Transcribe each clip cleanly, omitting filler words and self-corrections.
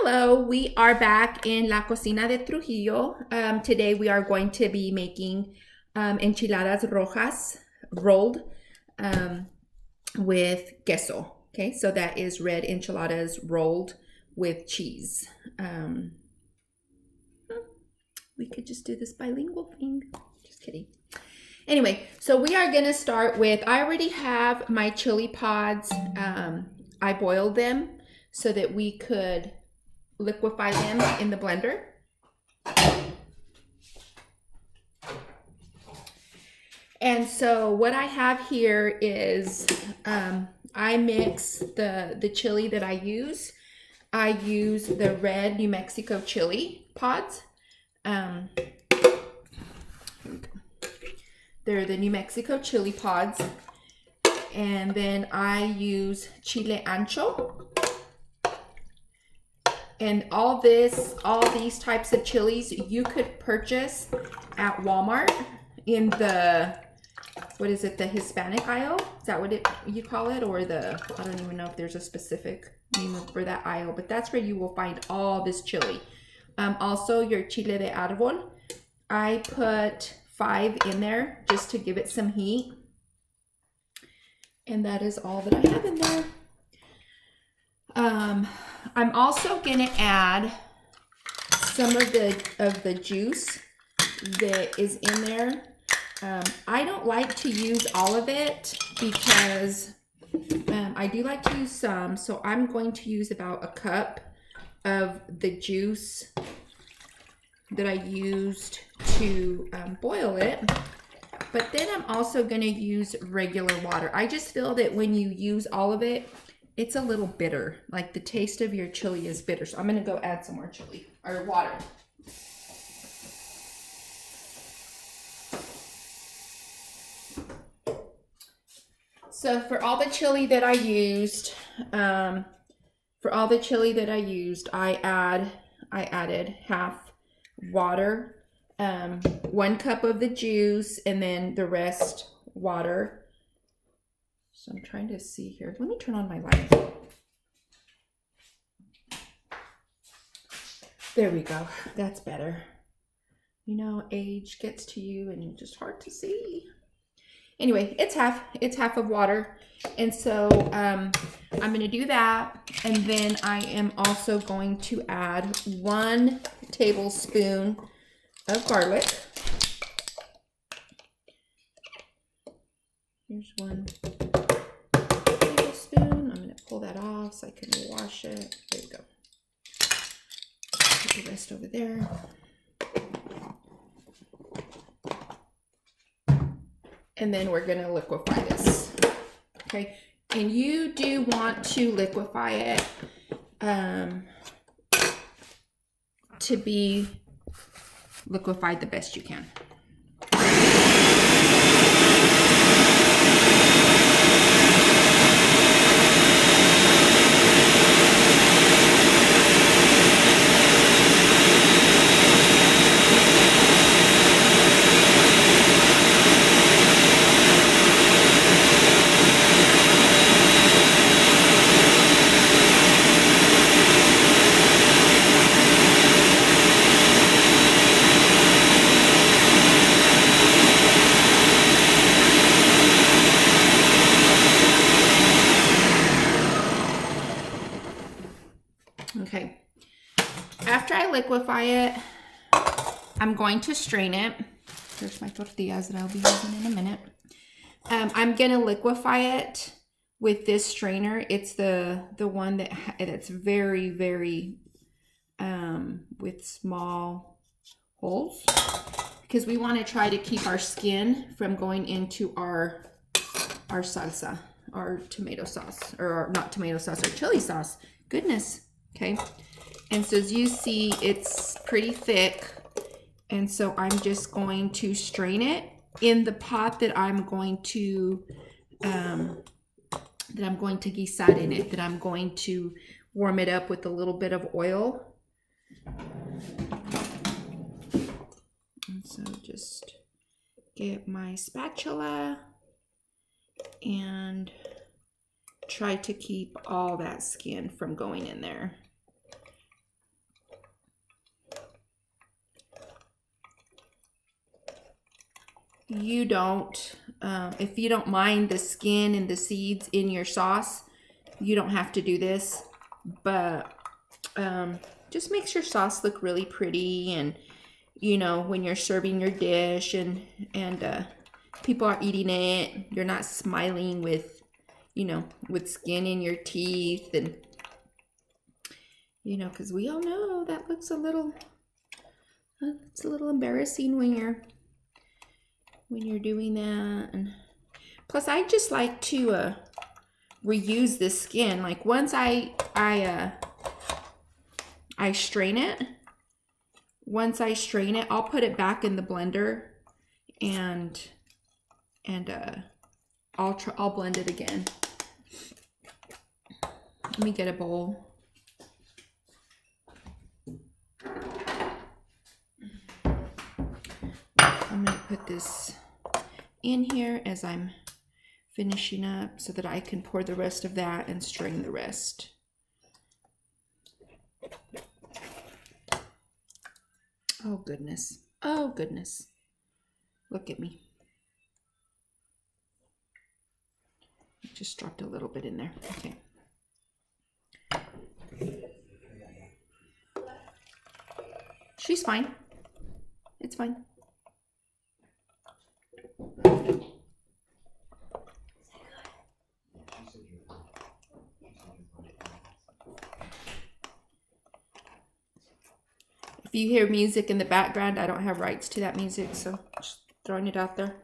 Hello, we are back in La Cocina de Trujillo. Today we are going to be making enchiladas rojas rolled with queso. Okay, so that is red enchiladas rolled with cheese. We could just do this bilingual thing. Just kidding. Anyway, so we are gonna start with, I already have my chili pods. I boiled them so that we could liquefy them in the blender. And so what I have here is I mix the chili that I use. I use the red New Mexico chili pods. They're the New Mexico chili pods. And then I use chile ancho. And all these types of chilies you could purchase at Walmart in the, what is it, the Hispanic aisle? Is that what you call it? Or the, I don't even know if there's a specific name for that aisle, but that's where you will find all this chili. Also your chile de árbol. I put 5 in there just to give it some heat. And that is all that I have in there. I'm also gonna add some of the juice that is in there. I don't like to use all of it because I do like to use some, so I'm going to use about a cup of the juice that I used to boil it. But then I'm also gonna use regular water. I just feel that when you use all of it, it's a little bitter. Like the taste of your chili is bitter. So I'm gonna go add some more chili or water. So for all the chili that I used, I added half water, 1 cup of the juice, and then the rest water. So I'm trying to see here. Let me turn on my light. There we go. That's better. You know, age gets to you and it's just hard to see. Anyway, it's half of water. And so I'm going to do that. And then I am also going to add 1 tablespoon of garlic. Here's 1 tablespoon. I'm going to pull that off so I can wash it. There we go. Put the rest over there. And then we're going to liquefy this. Okay. And you do want to liquefy it to be liquefied the best you can. Okay, after I liquefy it, I'm going to strain it. There's my tortillas that I'll be using in a minute. I'm gonna liquefy it with this strainer. It's the one that's very, very with small holes, because we want to try to keep our skin from going into our salsa, our tomato sauce, or not tomato sauce, our chili sauce. Goodness. Okay, and so as you see, it's pretty thick, and so I'm just going to strain it in the pot that I'm going to guisar in it, that I'm going to warm it up with a little bit of oil. And so just get my spatula and try to keep all that skin from going in there. you don't, if you don't mind the skin and the seeds in your sauce, you don't have to do this, but just makes your sauce look really pretty. And you know, when you're serving your dish and people are eating it, you're not smiling with, you know, with skin in your teeth. And you know, because we all know that looks a little, it's a little embarrassing when you're doing that. And plus I just like to reuse this skin. Like once I strain it, I'll put it back in the blender and I'll blend it again. Let me get a bowl. I'm gonna put this in here as I'm finishing up so that I can pour the rest of that and strain the rest. Oh goodness. Oh goodness. Look at me. Just dropped a little bit in there. Okay. She's fine. It's fine. If you hear music in the background, I don't have rights to that music, so just throwing it out there.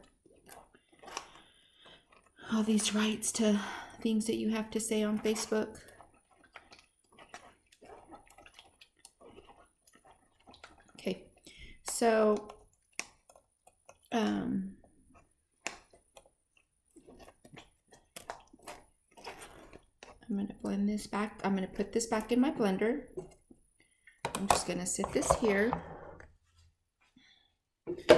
All these rights to things that you have to say on Facebook. Okay, so I'm going to blend this back. I'm going to put this back in my blender. I'm just going to sit this here. And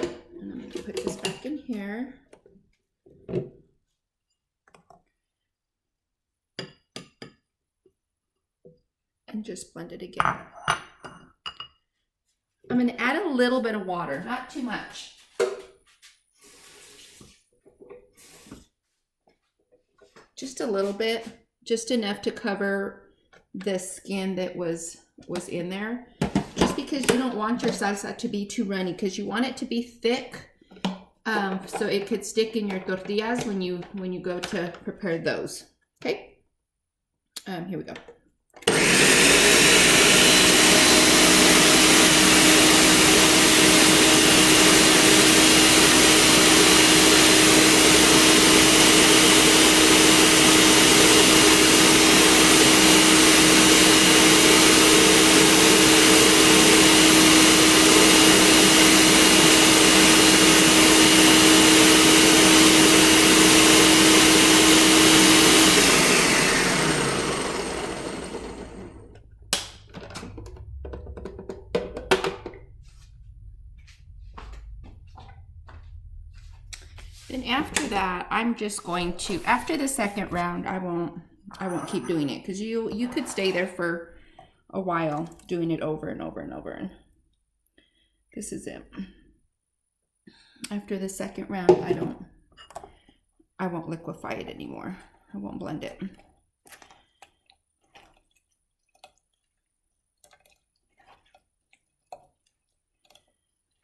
I'm going to put this back in here. And just blend it again. I'm going to add a little bit of water, not too much. Just a little bit, just enough to cover the skin that was in there. Just because you don't want your salsa to be too runny, because you want it to be thick, so it could stick in your tortillas when you go to prepare those. Okay, here we go. Then after that, I'm just going to, after the second round, I won't keep doing it, because you could stay there for a while doing it over and over and over. And this is it. After the second round, I won't liquefy it anymore. I won't blend it.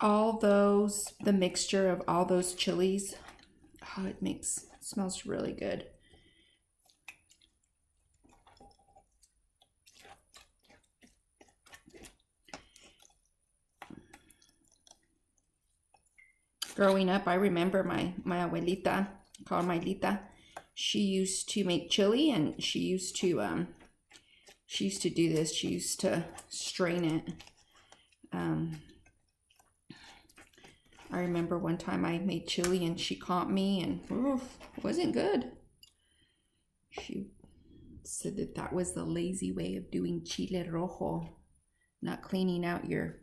All those, the mixture of all those chilies, oh, it smells really good. Growing up, I remember my abuelita, called my Lita, she used to make chili, and she used to do this. She used to strain it. I remember one time I made chili and she caught me, and it wasn't good. She said that was the lazy way of doing chile rojo, not cleaning out your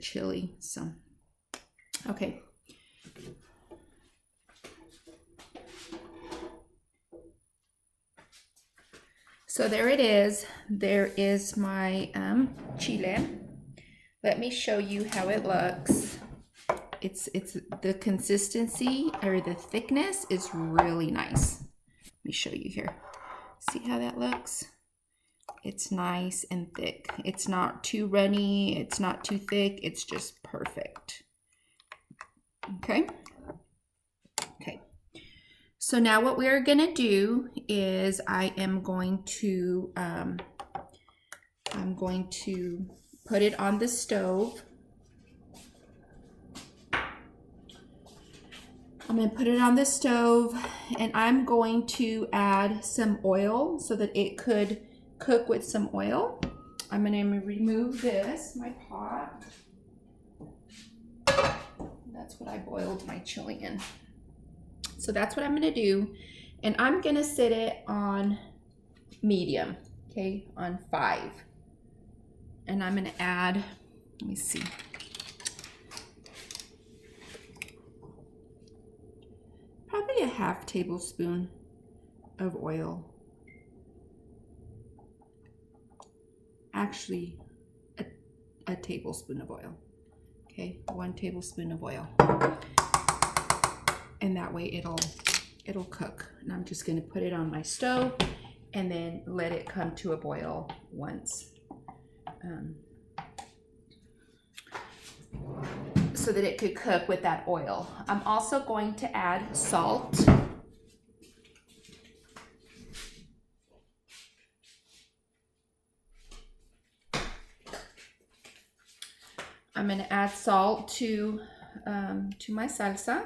chili. So, okay. So there it is. There is my chile. Let me show you how it looks. it's the consistency or the thickness is really nice. Let me show you here. See how that looks? It's nice and thick. It's not too runny. It's not too thick. It's just perfect. Okay. Okay. So now what we're gonna do is I'm going to put it on the stove. I'm going to put it on the stove, and I'm going to add some oil so that it could cook with some oil. I'm going to remove this, my pot. That's what I boiled my chili in. So that's what I'm going to do, and I'm going to set it on medium, okay, on 5. And I'm going to add, let me see. Probably a half tablespoon of oil. Actually, a tablespoon of oil. Okay, 1 tablespoon of oil. And that way it'll cook. And I'm just gonna put it on my stove and then let it come to a boil once. So that it could cook with that oil. I'm also going to add salt. I'm going to add salt to my salsa.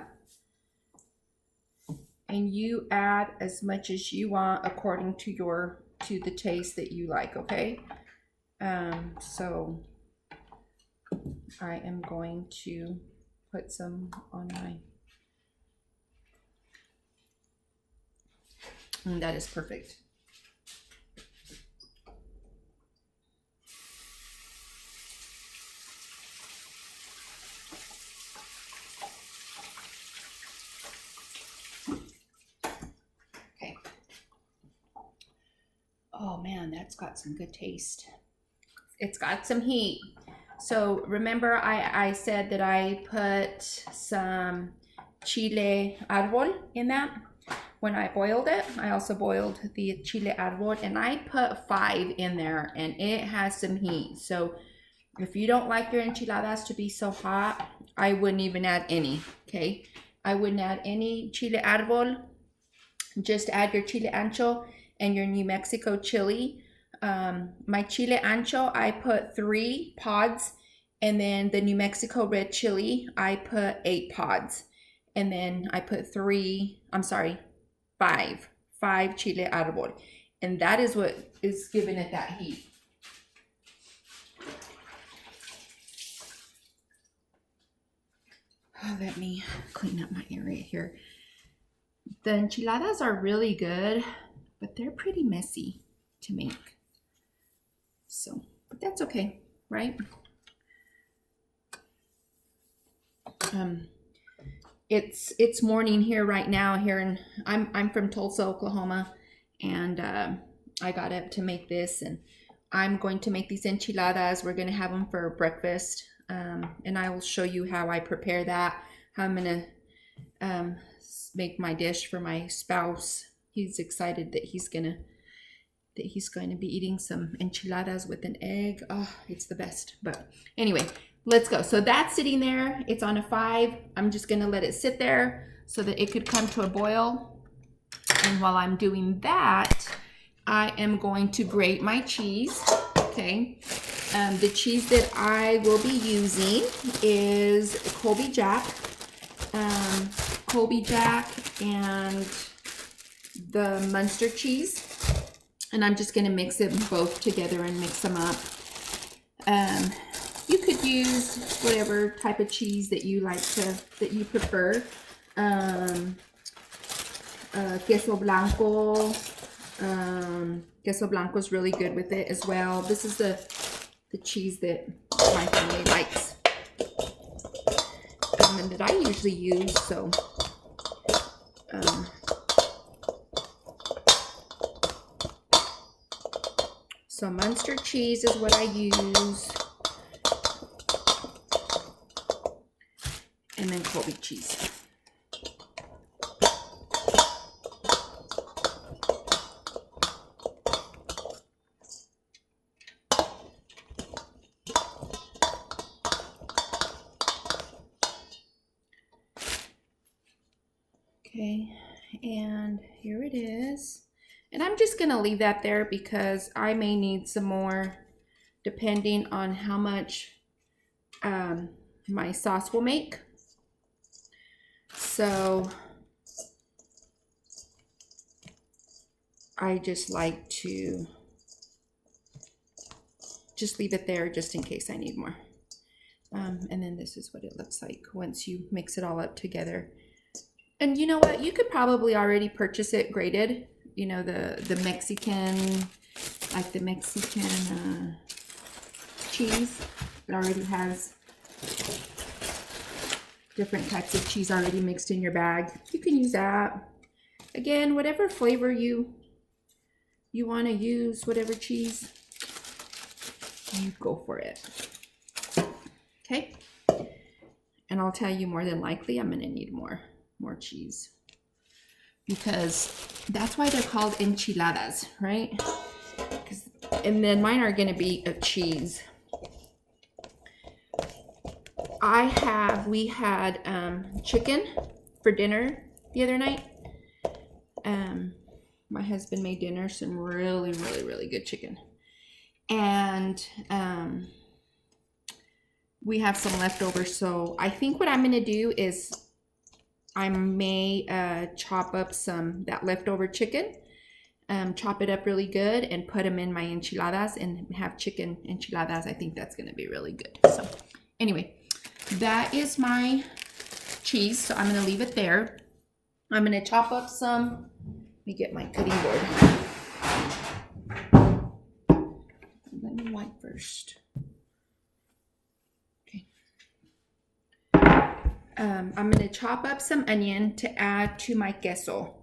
And you add as much as you want according to the taste that you like, okay? So I am going to put some on and that is perfect. Okay. Oh man, that's got some good taste. It's got some heat. So remember I said that I put some chile árbol in that when I boiled it. I also boiled the chile árbol, and I put 5 in there, and it has some heat. So if you don't like your enchiladas to be so hot, I wouldn't even add any, okay? I wouldn't add any chile árbol. Just add your chile ancho and your New Mexico chili. My chile ancho, I put 3 pods, and then the New Mexico red chili, I put 8 pods, and then I put 5 chile árbol, and that is what is giving it that heat. Oh, let me clean up my area here. The enchiladas are really good, but they're pretty messy to make. So, but that's okay, right? It's morning here right now here, and I'm from Tulsa, Oklahoma, and I got up to make this, and I'm going to make these enchiladas. We're going to have them for breakfast, and I will show you how I prepare that. How I'm going to make my dish for my spouse. He's excited that he's going to be eating some enchiladas with an egg. Oh, it's the best. But anyway, let's go. So that's sitting there. It's on a 5. I'm just going to let it sit there so that it could come to a boil. And while I'm doing that, I am going to grate my cheese. Okay. The cheese that I will be using is Colby Jack. Colby Jack and the Munster cheese. And I'm just going to mix them both together and mix them up. You could use whatever type of cheese that you like that you prefer. Queso blanco. Queso blanco is really good with it as well. This is the cheese that my family likes. And that I usually use, so so Munster cheese is what I use. And and then Colby cheese. Okay, and here it is. And I'm just gonna leave that there because I may need some more depending on how much my sauce will make. So I just like to just leave it there just in case I need more. And then this is what it looks like once you mix it all up together. And you know what? You could probably already purchase it grated. You know, the Mexican, like the Mexican cheese. It already has different types of cheese already mixed in your bag. You can use that. Again, whatever flavor you want to use, whatever cheese, you go for it. Okay. And I'll tell you, more than likely, I'm going to need more cheese, because that's why they're called enchiladas, right? And then mine are going to be of cheese. We had chicken for dinner the other night. My husband made dinner, some really good chicken. And we have some leftovers. So I think what I'm going to do is I may chop up that leftover chicken, chop it up really good and put them in my enchiladas and have chicken enchiladas. I think that's going to be really good. So anyway, that is my cheese. So I'm going to leave it there. I'm going to chop up some. Let me get my cutting board. Let me wipe first. I'm going to chop up some onion to add to my queso.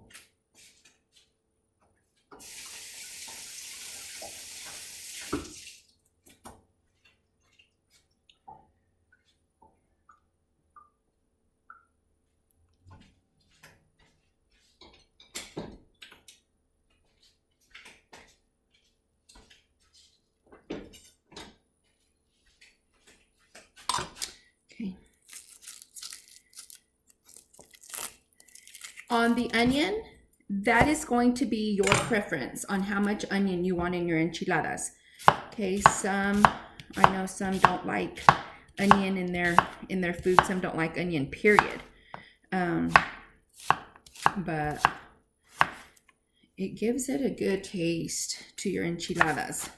Okay. On the onion, that is going to be your preference on how much onion you want in your enchiladas. Okay, I know some don't like onion in their food. Some don't like onion, period. But it gives it a good taste to your enchiladas.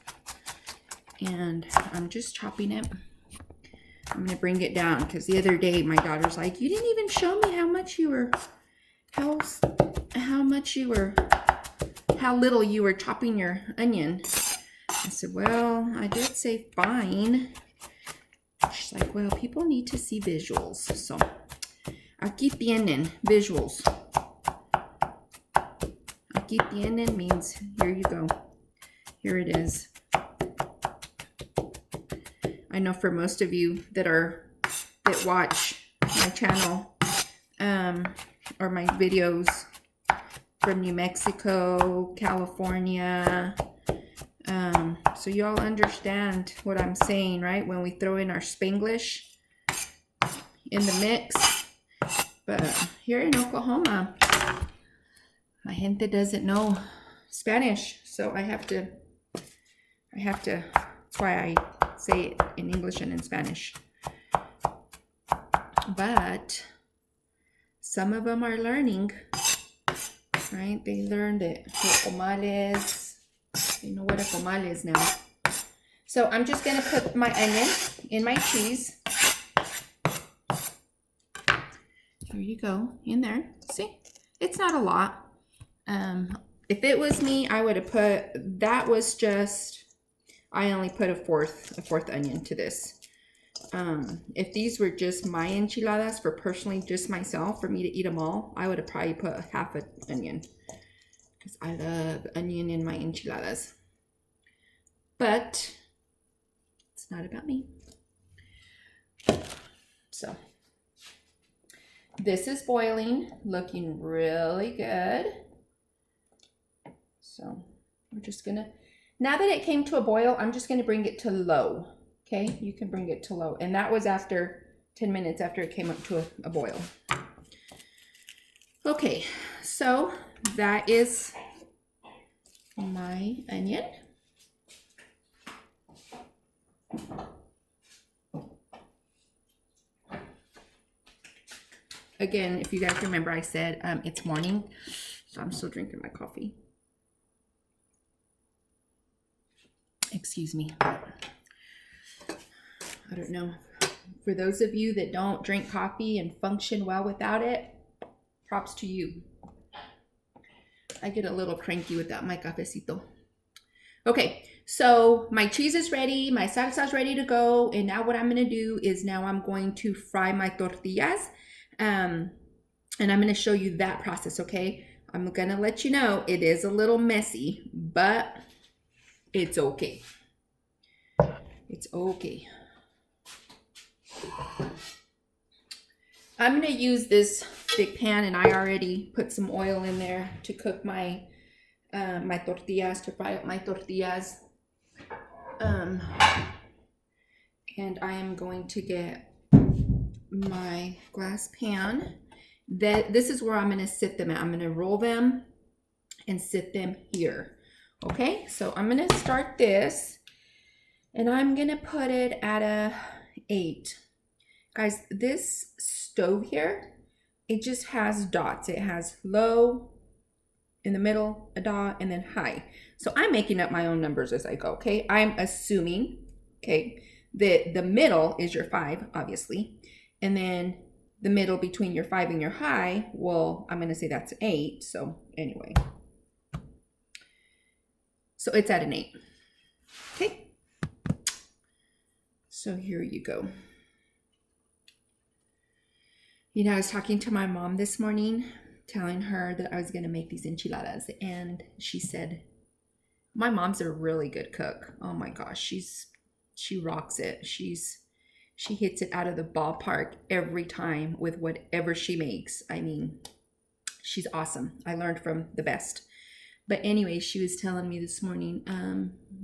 And I'm just chopping it. I'm gonna bring it down because the other day my daughter's like, you didn't even show me how little you were chopping your onion. I said, well, I did say fine. She's like, well, people need to see visuals. So, aquí tienen visuals. Aquí tienen means here you go. Here it is. I know for most of you that watch my channel or my videos from New Mexico, California, so you all understand what I'm saying, right? When we throw in our Spanglish in the mix. But here in Oklahoma, my gente doesn't know Spanish, so I have to, that's why I say it in English and in Spanish. But some of them are learning, right? They learned it. Comales. They know what a comal is now. So I'm just going to put my onion in my cheese. There you go, in there. See? It's not a lot. If it was me, I would have put, that was just, I only put a fourth onion to this. If these were just my enchiladas for personally just myself, for me to eat them all, I would have probably put half an onion because I love onion in my enchiladas. But it's not about me. So this is boiling, looking really good. So we're just gonna, now that it came to a boil, I'm just gonna bring it to low. Okay, you can bring it to low. And that was after 10 minutes after it came up to a boil. Okay, so that is my onion. Again, if you guys remember, I said it's morning, so I'm still drinking my coffee. Excuse me. I don't know. For those of you that don't drink coffee and function well without it, props to you. I get a little cranky without my cafecito. Okay, so my cheese is ready, my salsa is ready to go, and now what I'm going to do is now I'm going to fry my tortillas. And I'm going to show you that process, okay? I'm going to let you know it is a little messy, but it's okay. It's okay. I'm going to use this big pan, and I already put some oil in there to cook my my tortillas, to fry up my tortillas. And I am going to get my glass pan. This is where I'm going to sit them at. I'm going to roll them and sit them here. Okay, so I'm going to start this, and I'm going to put it at a 8. Guys, this stove here, it just has dots. It has low, in the middle, a dot, and then high. So I'm making up my own numbers as I go, okay? I'm assuming, okay, that the middle is your 5, obviously. And then the middle between your 5 and your high, well, I'm going to say that's 8. So anyway. So it's at an 8. Okay. So here you go. You know, I was talking to my mom this morning, telling her that I was going to make these enchiladas. And she said, my mom's a really good cook. Oh my gosh, she rocks it. She hits it out of the ballpark every time with whatever she makes. I mean, she's awesome. I learned from the best. But anyway, she was telling me this morning,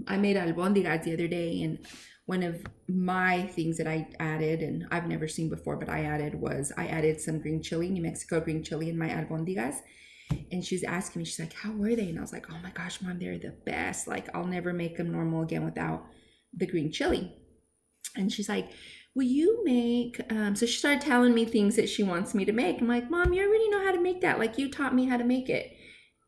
I made albondigas the other day, and one of my things that I added, and I've never seen before, but I added some green chili, New Mexico green chili in my albondigas. And she's asking me, she's like, how were they? And I was like, oh my gosh, Mom, they're the best. Like, I'll never make them normal again without the green chili. And she's like, will you make, so she started telling me things that she wants me to make. I'm like, Mom, you already know how to make that. Like, you taught me how to make it.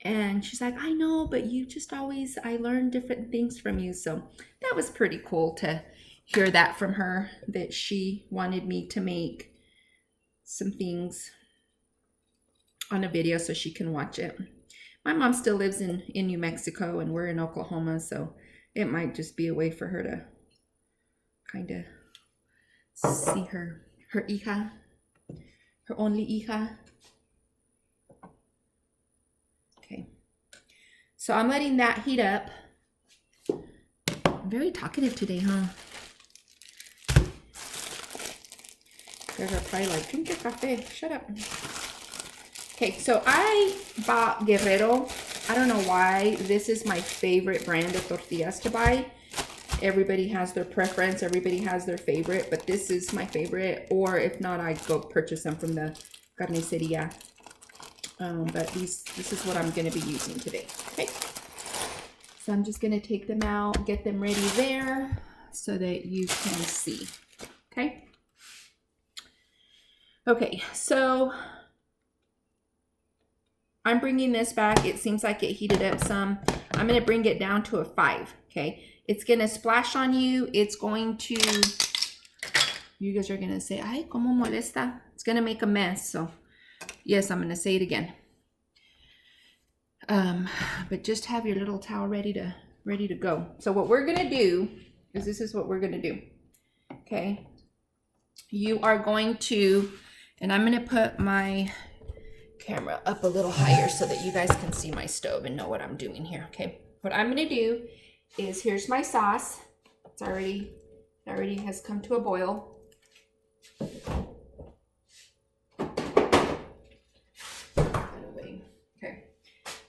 And she's like, I know, but you just always, I learned different things from you. So that was pretty cool to hear that from her, that she wanted me to make some things on a video so she can watch it. My mom still lives in New Mexico, and we're in Oklahoma, so it might just be a way for her to kind of see her hija, her only hija. Okay, so I'm letting that heat up. I'm very talkative today, huh? You guys are probably like, drink your cafe, shut up. Okay, so I bought Guerrero. I don't know why. This is my favorite brand of tortillas to buy. Everybody has their preference. Everybody has their favorite, but this is my favorite. Or if not, I go purchase them from the carniceria. But this is what I'm going to be using today. Okay, so I'm just going to take them out, get them ready there so that you can see. Okay. Okay, so I'm bringing this back. It seems like it heated up some. I'm going to bring it down to a 5, okay? It's going to splash on you. It's going to, you guys are going to say, ay, como molesta. It's going to make a mess. So, yes, I'm going to say it again. But just have your little towel ready to go. So what we're going to do is this is what we're going to do, okay? You are going to, and I'm going to put my camera up a little higher so that you guys can see my stove and know what I'm doing here. Okay, what I'm going to do is, here's my sauce. It already has come to a boil.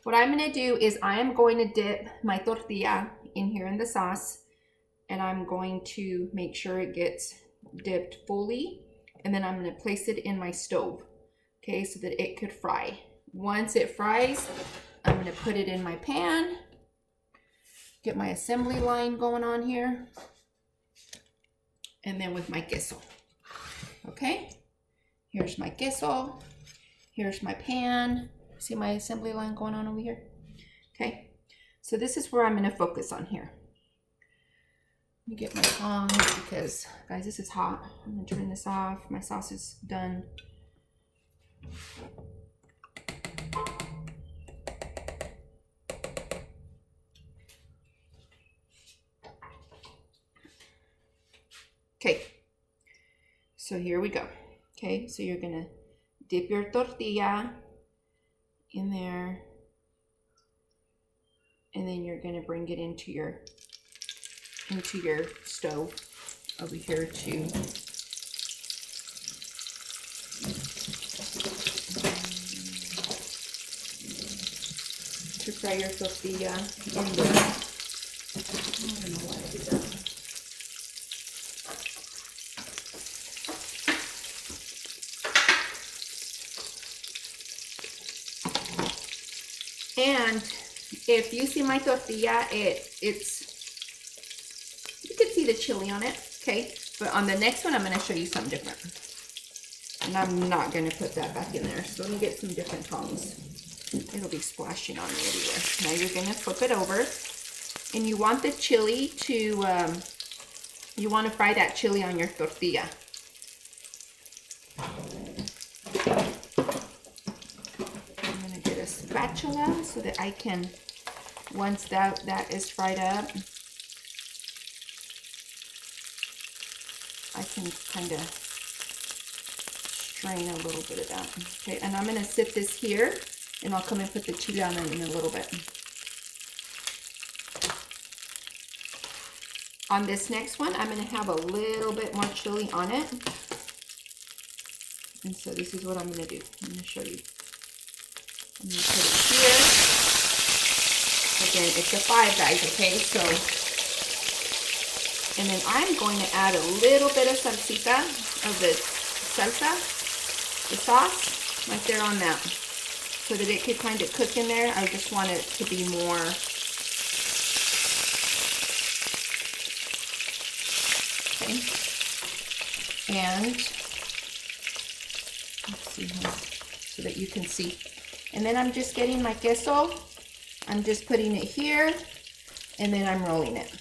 What I'm gonna do is I am going to dip my tortilla in here in the sauce, and I'm going to make sure it gets dipped fully, and then I'm gonna place it in my stove, okay, so that it could fry. Once it fries, I'm gonna put it in my pan, get my assembly line going on here, and then with my queso, okay? Here's my queso, here's my pan. See my assembly line going on over here? Okay, so this is where I'm gonna focus on here. Let me get my tongs because, guys, this is hot. I'm gonna turn this off. My sauce is done. Okay, so here we go. Okay, so you're gonna dip your tortilla in there, and then you're gonna bring it into your stove over here to fry your tortilla in there. I don't know why I did that. And if you see my tortilla, it's you can see the chili on it, okay? But on the next one, I'm gonna show you something different. And I'm not gonna put that back in there. So let me get some different tongs. It'll be splashing on me everywhere. Now you're gonna flip it over, and you want the chili to, you wanna fry that chili on your tortilla. Spatula so that I can, once that is fried up, I can kind of strain a little bit of that. Okay, and I'm going to sit this here, and I'll come and put the chili on it in a little bit. On this next one, I'm going to have a little bit more chili on it. And so this is what I'm going to do. I'm going to show you. I'm going to put it here. Again, it's a 5, guys, okay? So, and then I'm going to add a little bit of salsita, of the salsa, the sauce, right there on that, so that it could kind of cook in there. I just want it to be more, okay? And, let's see here, so that you can see. And then I'm just getting my queso, I'm just putting it here, and then I'm rolling it.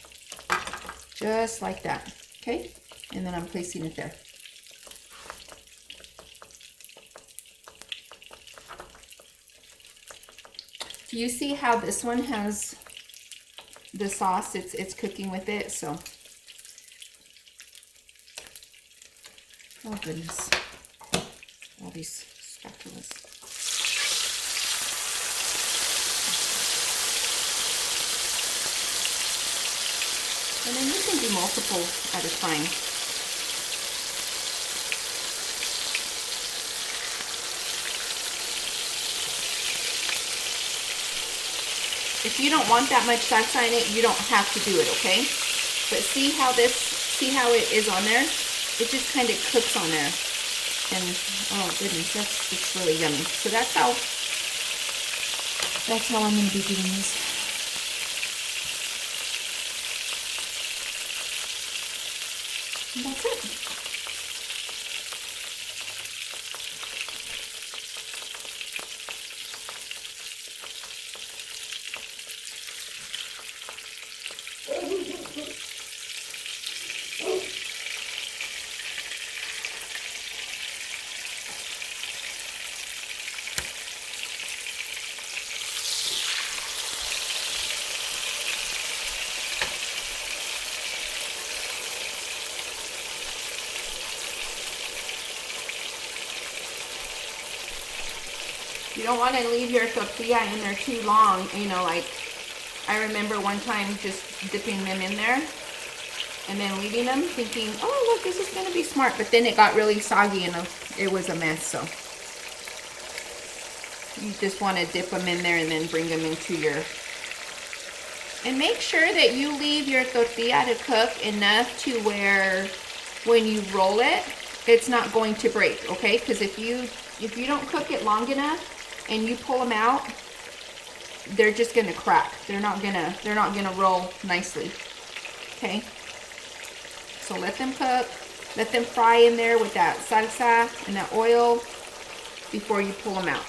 Just like that, okay? And then I'm placing it there. Do you see how this one has the sauce? It's cooking with it, so. Oh goodness, all these spatulas. And then you can do multiple at a time. If you don't want that much salsa in it, you don't have to do it, okay? But see how it is on there? It just kind of cooks on there. And oh goodness, that's just really yummy. So that's how I'm going to be doing this. And that's it. You don't want to leave your tortilla in there too long, you know, like I remember one time just dipping them in there and then leaving them thinking, oh look, this is going to be smart, but then it got really soggy and it was a mess. So You just want to dip them in there and then bring them into your... And make sure that you leave your tortilla to cook enough to where when you roll it, it's not going to break, okay? Because if you don't cook it long enough and you pull them out, they're just gonna crack. They're not gonna roll nicely. Okay? So let them cook. Let them fry in there with that salsa and that oil before you pull them out.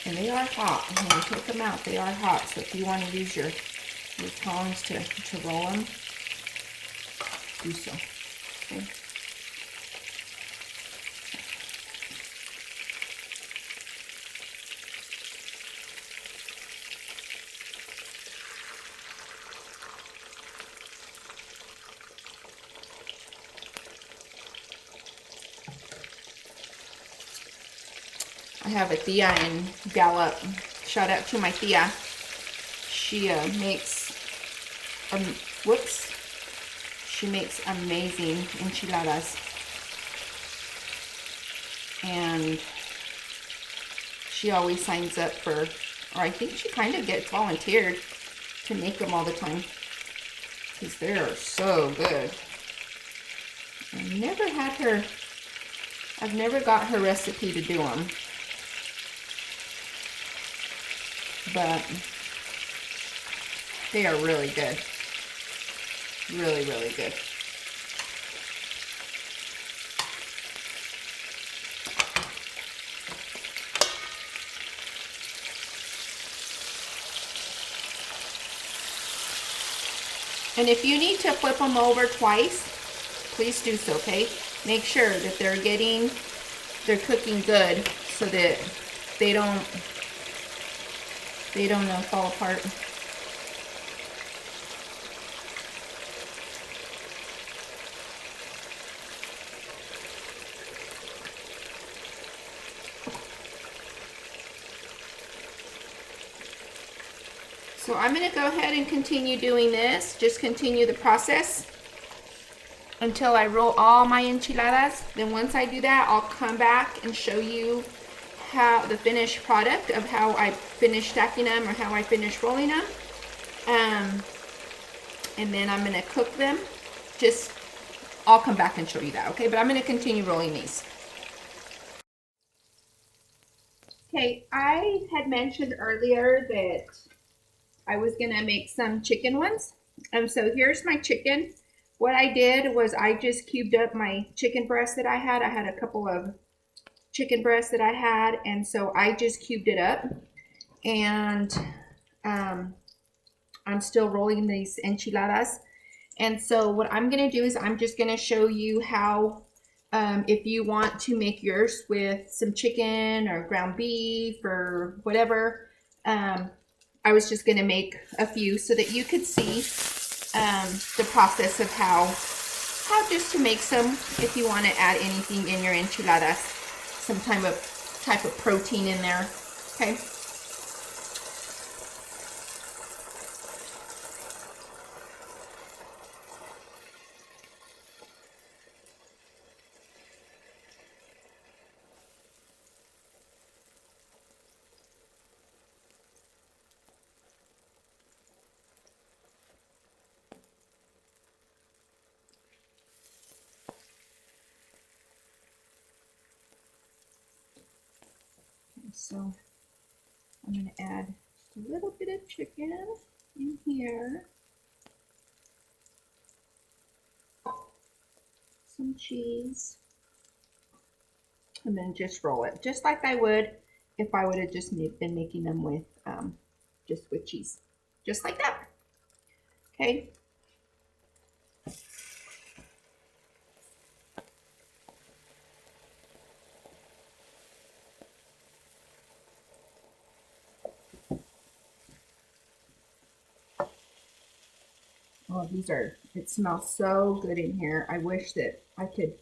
And they are hot. When you take them out, they are hot. So if you want to use your tongs to roll them, do so. Okay. I have a tia in Gallup. Shout out to my tia. She makes, she makes amazing enchiladas. And she always signs up for, or I think she kind of gets volunteered to make them all the time. Because they are so good. I've never had her, I've never got her recipe to do them. But they are really good. Really, really good. And if you need to flip them over twice, please do so, okay? Make sure that they're cooking good so that they don't fall apart. So I'm going to go ahead and continue doing this. Just continue the process until I roll all my enchiladas. Then once I do that, I'll come back and show you how the finished product of how I finish stacking them or how I finish rolling them. And then I'm going to cook them. I'll come back and show you that, okay? But I'm going to continue rolling these. Okay, I had mentioned earlier that I was going to make some chicken ones. So here's my chicken. What I did was I just cubed up my chicken breast that I had. I had a couple of chicken breasts that I had, and so I just cubed it up. And I'm still rolling these enchiladas. And so what I'm going to do is I'm just going to show you how, if you want to make yours with some chicken or ground beef or whatever, I was just going to make a few so that you could see the process of how just to make some, if you want to add anything in your enchiladas, some type of protein in there, okay? So I'm going to add just a little bit of chicken in here, some cheese, and then just roll it just like I would if I would have just been making them with just with cheese, just like that. Okay. Oh, it smells so good in here. I wish that I could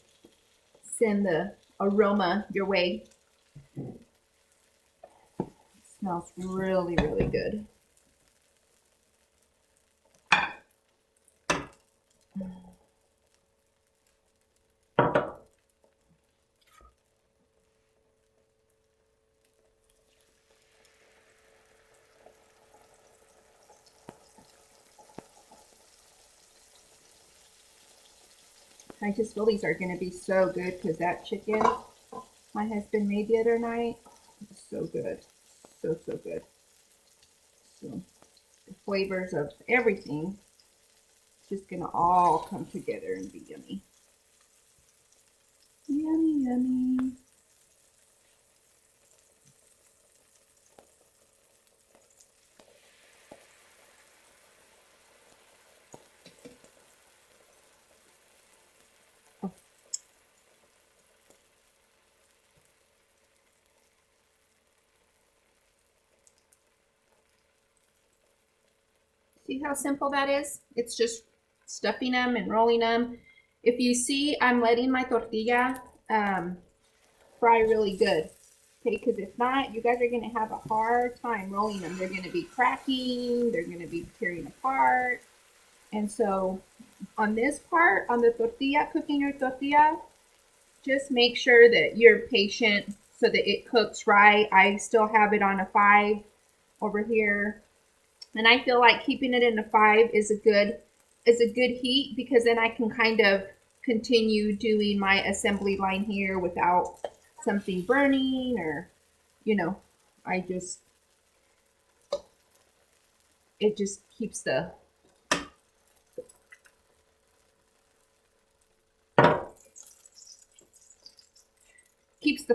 send the aroma your way. It smells really, really good. I just feel these are going to be so good because that chicken my husband made the other night was so good. So, so good. So the flavors of everything just going to all come together and be yummy. Yummy, yummy. See how simple that is? It's just stuffing them and rolling them. If you see, I'm letting my tortilla fry really good. Okay, because if not, you guys are going to have a hard time rolling them. They're going to be cracking. They're going to be tearing apart. And so on this part, on the tortilla, cooking your tortilla, just make sure that you're patient so that it cooks right. I still have it on a 5 over here. And I feel like keeping it in a 5 is a good heat because then I can kind of continue doing my assembly line here without something burning or, you know, it just keeps the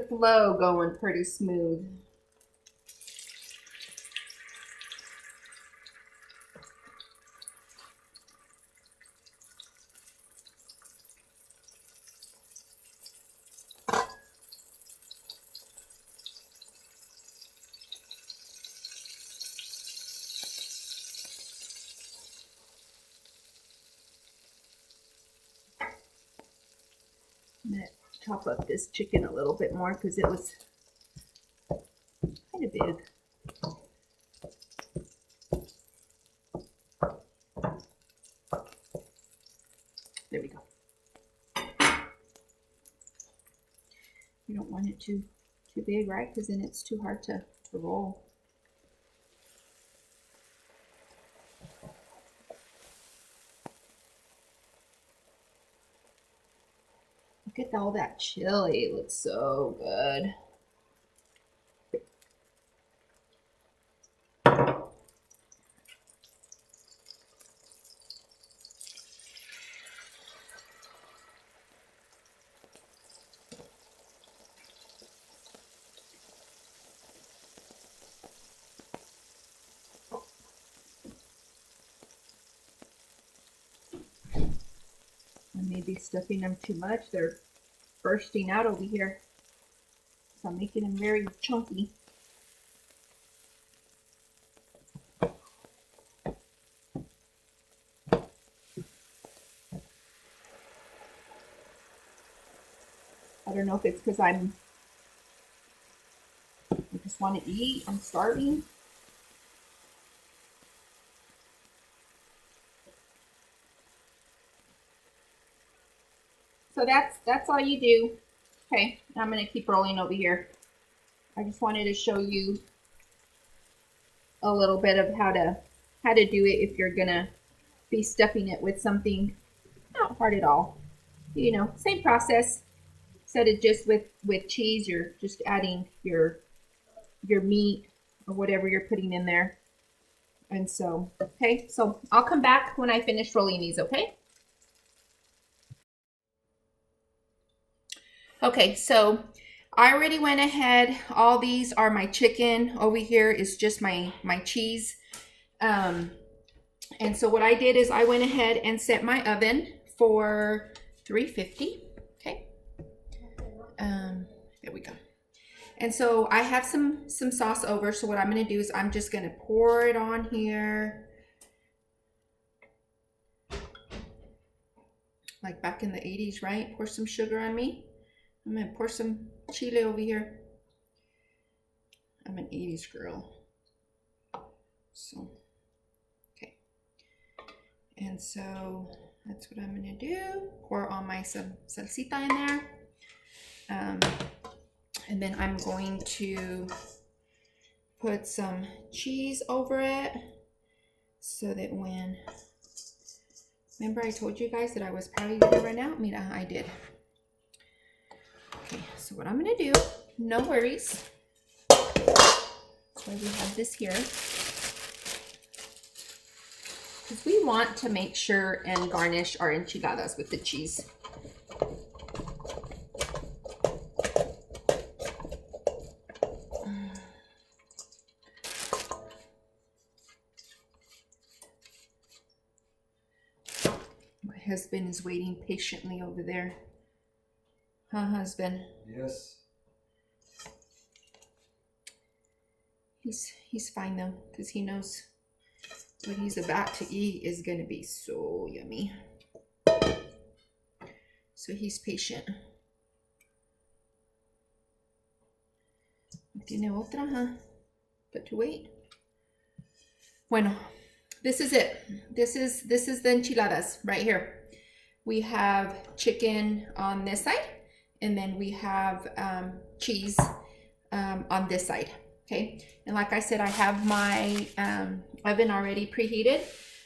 flow going pretty smooth. I'm going to chop up this chicken a little bit more because it was kind of big. There we go. You don't want it too big, right? Because then it's too hard to roll. Look at all that chili. It looks so good. I may be stuffing them too much. They're bursting out over here. So I'm making them very chunky. I don't know if it's because I just want to eat. I'm starving. So that's all you do. Okay, I'm going to keep rolling over here. I just wanted to show you a little bit of how to do it if you're going to be stuffing it with something not hard at all. You know, same process. Instead of just with cheese, you're just adding your meat or whatever you're putting in there. And so, okay, so I'll come back when I finish rolling these, okay? Okay, so I already went ahead. All these are my chicken. Over here is just my cheese. And so what I did is I went ahead and set my oven for 350. Okay. There we go. And so I have some sauce over. So what I'm going to do is I'm just going to pour it on here. like back in the 80s, right? Pour some sugar on me. I'm gonna pour some chile over here. I'm an 80s girl. So, okay. And so that's what I'm gonna do. Pour all my salsita in there. And then I'm going to put some cheese over it so that when, remember I told you guys that I was probably gonna run out? Mira, I did. Okay, so what I'm gonna do, no worries. That's why we have this here. Because we want to make sure and garnish our enchiladas with the cheese. My husband is waiting patiently over there. Huh, husband? Yes. He's fine though, because he knows what he's about to eat is gonna be so yummy. So he's patient. Tiene otra, huh? But to wait. Bueno, this is it. This is the enchiladas right here. We have chicken on this side, and then we have cheese on this side. Okay, and like I said, I have my oven already preheated.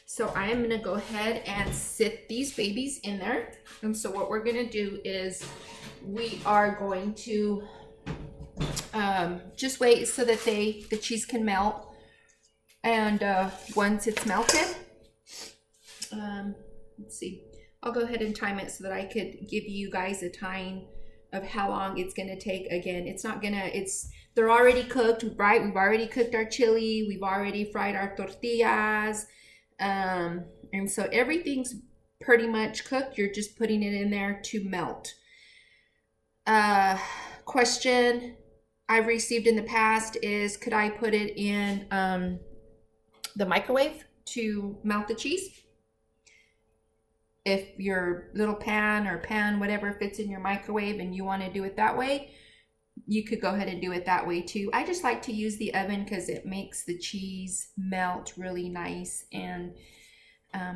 So I am gonna go ahead and sit these babies in there. And so what we're gonna do is we are going to just wait so that the cheese can melt. And once it's melted, let's see, I'll go ahead and time it so that I could give you guys a time of how long it's gonna take. Again, it's not gonna, they're already cooked, right? We've already cooked our chili, we've already fried our tortillas, and so everything's pretty much cooked. You're just putting it in there to melt. Question I've received in the past is, could I put it in the microwave to melt the cheese? If your little pan or whatever fits in your microwave and you want to do it that way, you could go ahead and do it that way too. I just like to use the oven because it makes the cheese melt really nice. And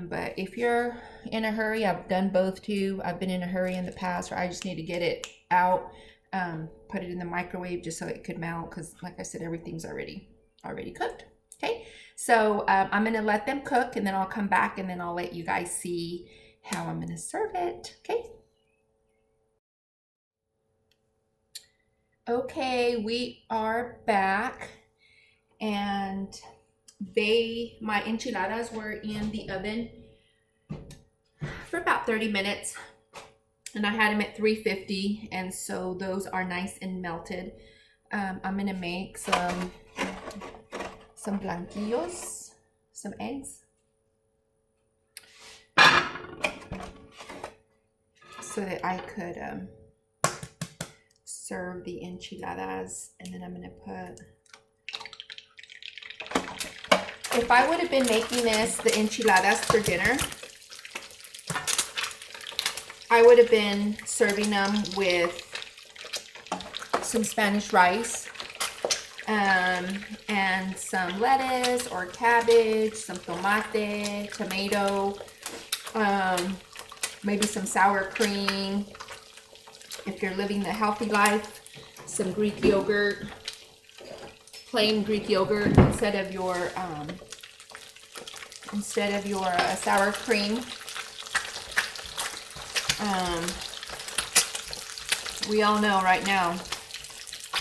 but if you're in a hurry, I've done both too. I've been in a hurry in the past where I just need to get it out, put it in the microwave just so it could melt, because like I said, everything's already cooked. Okay, so I'm gonna let them cook, and then I'll come back and then I'll let you guys see how I'm gonna serve it. Okay, we are back, and my enchiladas were in the oven for about 30 minutes, and I had them at 350, and so those are nice and melted. I'm gonna make some blanquillos, some eggs, so that I could serve the enchiladas. And then I'm gonna put, if I would have been making the enchiladas for dinner, I would have been serving them with some Spanish rice, and some lettuce or cabbage, some tomate, tomato, maybe some sour cream. If you're living the healthy life, some Greek yogurt, plain Greek yogurt instead of your sour cream. We all know right now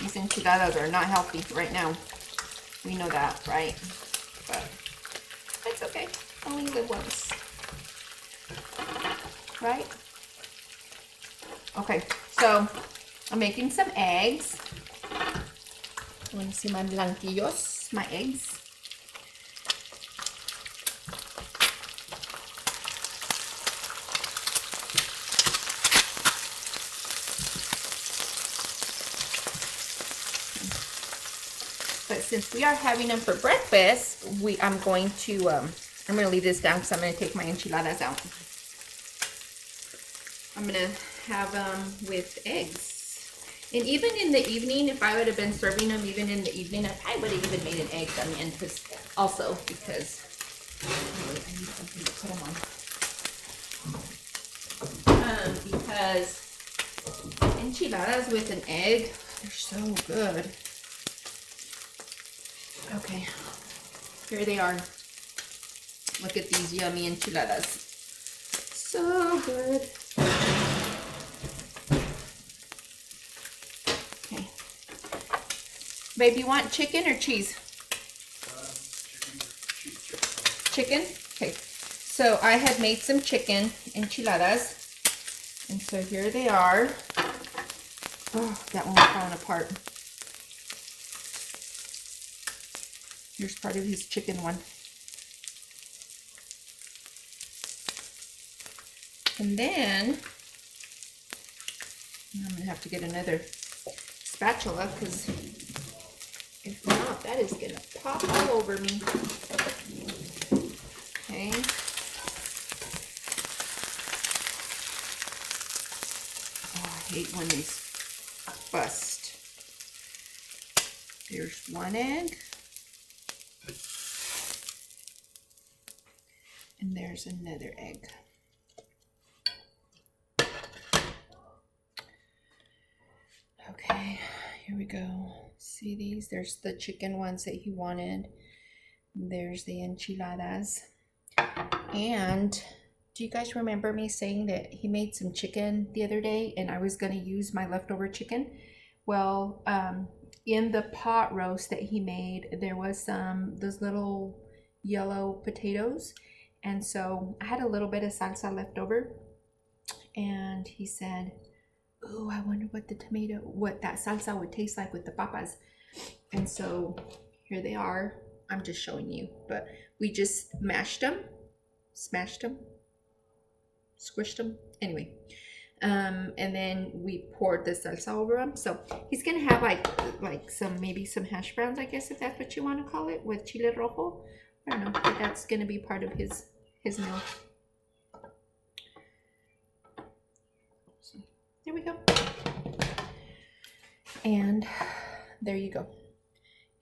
these enchiladas are not healthy right now. We know that, right? But it's okay. Only live once. Right? Okay, so I'm making some eggs. You want to see my blanquillos, my eggs? But since we are having them for breakfast, I'm going to leave this down because I'm going to take my enchiladas out. I'm gonna have them with eggs. And even in the evening, if I would have been serving them even in the evening, I would have even made an egg también, because I need something to put them on. Because enchiladas with an egg, they're so good. Okay, here they are. Look at these yummy enchiladas. So good. Okay. Babe, you want chicken or cheese? Chicken? Okay. So I had made some chicken enchiladas. And so here they are. Oh, that one was falling apart. Here's part of his chicken one. And then I'm gonna have to get another spatula, because if not, that is gonna pop all over me. Okay. Oh, I hate when these bust. There's one egg. And there's another egg. Okay, here we go. See these? There's the chicken ones that he wanted. There's the enchiladas. And do you guys remember me saying that he made some chicken the other day and I was going to use my leftover chicken? Well, in the pot roast that he made, there was those little yellow potatoes. And so I had a little bit of salsa left over. And he said, oh, I wonder what that salsa would taste like with the papas. And so here they are. I'm just showing you, but we just smashed them, squished them. Anyway, and then we poured the salsa over them. So he's gonna have like maybe some hash browns, I guess, if that's what you want to call it, with chile rojo. I don't know, but that's gonna be part of his meal. So there we go. And there you go.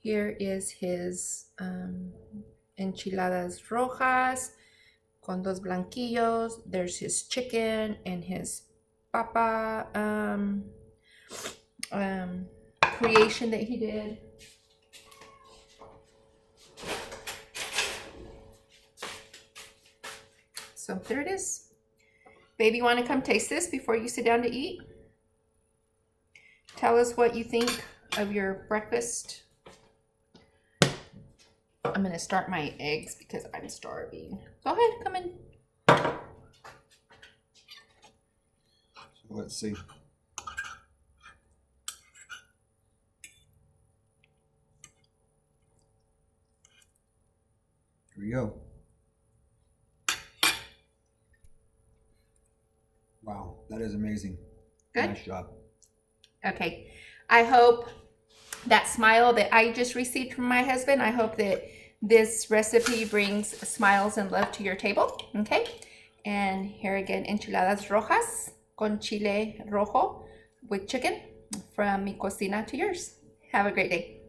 Here is his enchiladas rojas con dos blanquillos. There's his chicken and his papa creation that he did. So there it is. Baby, you want to come taste this before you sit down to eat? Tell us what you think of your breakfast. I'm going to start my eggs because I'm starving. Go ahead, come in. So let's see. Here we go. Wow, that is amazing. Good. Nice job. Okay. I hope that smile that I just received from my husband, I hope that this recipe brings smiles and love to your table. Okay. And here again, enchiladas rojas con chile rojo with chicken from mi cocina to yours. Have a great day.